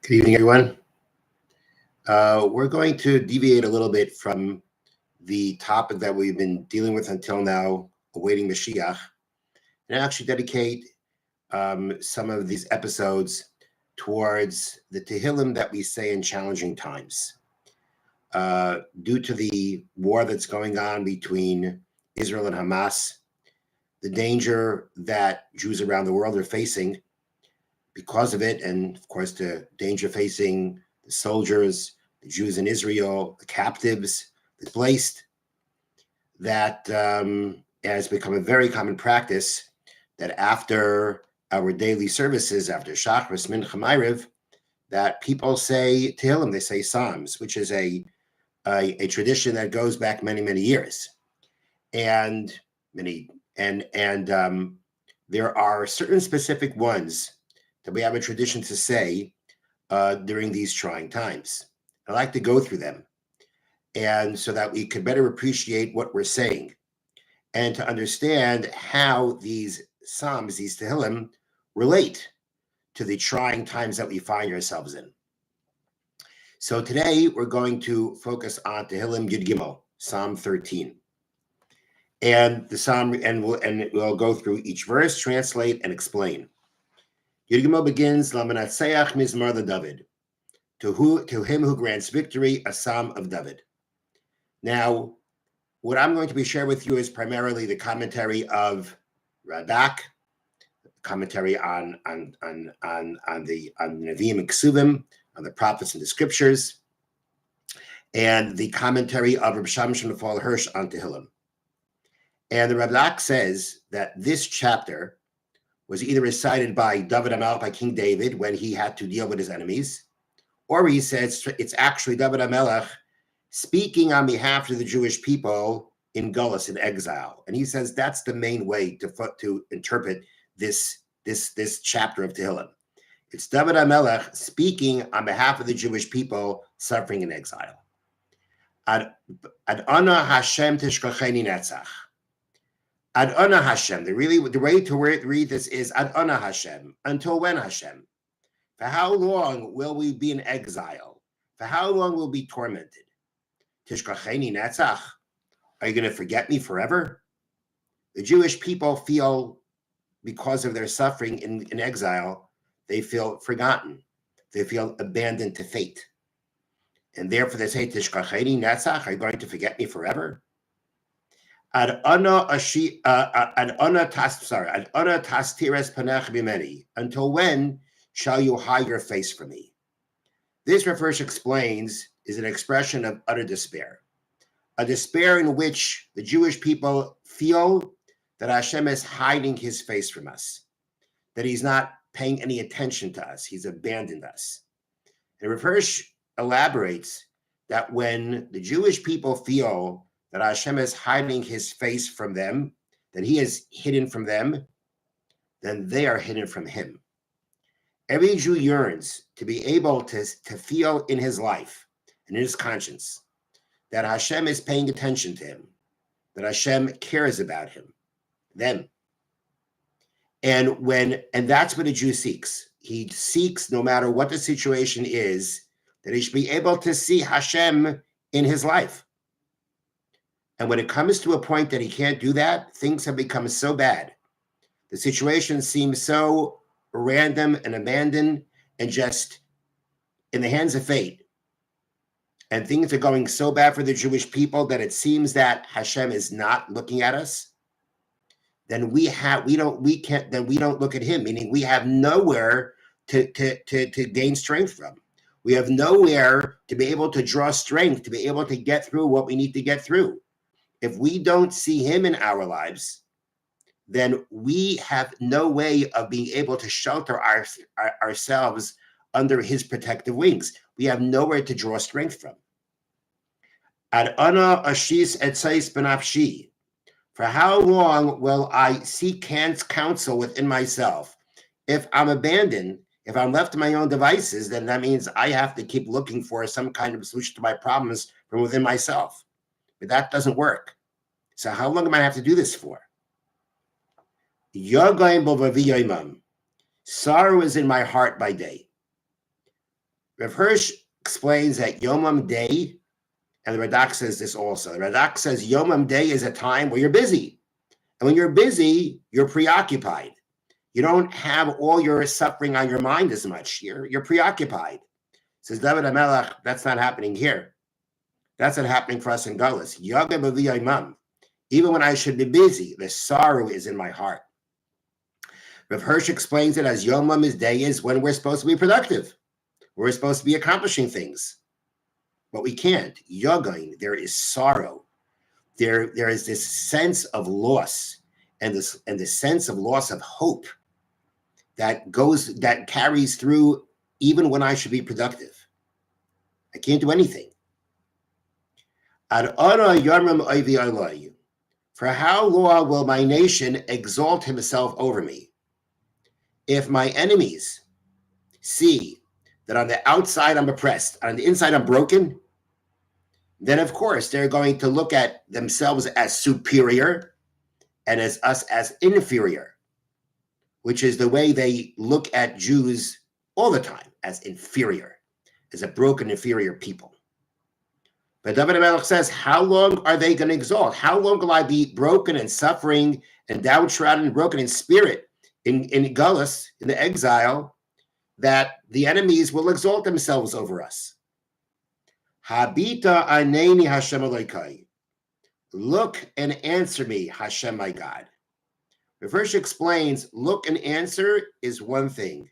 Good evening, everyone. We're going to deviate a little bit from the topic that we've been dealing with until now, awaiting Mashiach, and actually dedicate some of these episodes towards the Tehillim that we say in challenging times. Due to the war that's going on between Israel and Hamas, the danger that Jews around the world are facing because of it, and of course the danger facing the soldiers, the Jews in Israel, the captives, the displaced, that has become a very common practice that after our daily services, after Shachris, Mincha, Ma'ariv, that people say Tehillim, they say Psalms, which is a tradition that goes back many, many years. And there are certain specific ones that we have a tradition to say during these trying times. I like to go through them, and so that we could better appreciate what we're saying and to understand how these Psalms, these Tehillim, relate to the trying times that we find ourselves in. So today we're going to focus on Tehillim Yud Gimel, Psalm 13. And the Psalm, and we'll go through each verse, translate, and explain. Yud Gimel begins, Lamanatseach Mizmar LeDavid, to him who grants victory, a Psalm of David. Now, what I'm going to be sharing with you is primarily the commentary of Radak, commentary on the Nevi'im and Ksuvim, on the prophets and the scriptures, and the commentary of Reb Shamshon Nefal Hirsch on Tehillim. And the Radak says that this chapter was either recited by David HaMelech, by King David, when he had to deal with his enemies, or he says it's actually David HaMelech speaking on behalf of the Jewish people in Gullus, in exile. And he says that's the main way to interpret this chapter of Tehillim. It's David HaMelech speaking on behalf of the Jewish people suffering in exile. Ad Ana Hashem Tishkacheni Netzach. Ad Ana Hashem. The way to read this is Ad Ana Hashem. Until when, Hashem? For how long will we be in exile? For how long will we be tormented? Tishkacheni Netzach. Are you going to forget me forever? The Jewish people feel, because of their suffering in exile, they feel forgotten. They feel abandoned to fate. And therefore they say, Tishkacheni Netzach, are you going to forget me forever? Ad ana tastires panech bimeni. Until when shall you hide your face from me? This verse explains is an expression of utter despair, a despair in which the Jewish people feel that Hashem is hiding his face from us, that he's not paying any attention to us, he's abandoned us. And Rav Hirsch elaborates that when the Jewish people feel that Hashem is hiding his face from them, that he is hidden from them, then they are hidden from him. Every Jew yearns to be able to feel in his life and in his conscience that Hashem is paying attention to him, that Hashem cares about him, them. And that's what a Jew seeks. He seeks, no matter what the situation is, that he should be able to see Hashem in his life. And when it comes to a point that he can't do that, things have become so bad. The situation seems so random and abandoned and just in the hands of fate. And things are going so bad for the Jewish people that it seems that Hashem is not looking at us. Then we don't look at him, meaning we have nowhere to gain strength from. We have nowhere to be able to draw strength, to be able to get through what we need to get through. If we don't see him in our lives, then we have no way of being able to shelter ourselves under his protective wings. We have nowhere to draw strength from. Ad ana ashis etzais benafshi. For how long will I seek counsel within myself? If I'm abandoned, if I'm left to my own devices, then that means I have to keep looking for some kind of solution to my problems from within myself. But that doesn't work. So how long am I have to do this for? Sorrow is in my heart by day. Rav Hirsch explains that Yomam Day, and the Radak says this also. The Radak says Yomam Day is a time where you're busy. And when you're busy, you're preoccupied. You don't have all your suffering on your mind as much. You're preoccupied. Says David HaMelech, that's not happening here. That's not happening for us in Gullus. Even when I should be busy, the sorrow is in my heart. Rav Hirsch explains it as Yomam Day is when we're supposed to be productive. We're supposed to be accomplishing things, but we can't. Yogain, there is sorrow. There is this sense of loss, and the sense of loss of hope that carries through even when I should be productive. I can't do anything. For how long will my nation exalt himself over me? If my enemies see that on the outside I'm oppressed, on the inside I'm broken, then of course they're going to look at themselves as superior and as us as inferior, which is the way they look at Jews all the time, as inferior, as a broken, inferior people. But David HaMelech says, how long are they going to exalt? How long will I be broken and suffering and downtrodden and broken in spirit in Gullus, in the exile, that the enemies will exalt themselves over us? Habita aneni Hashem Elokai. Look and answer me, Hashem my God. The verse explains, look and answer is one thing.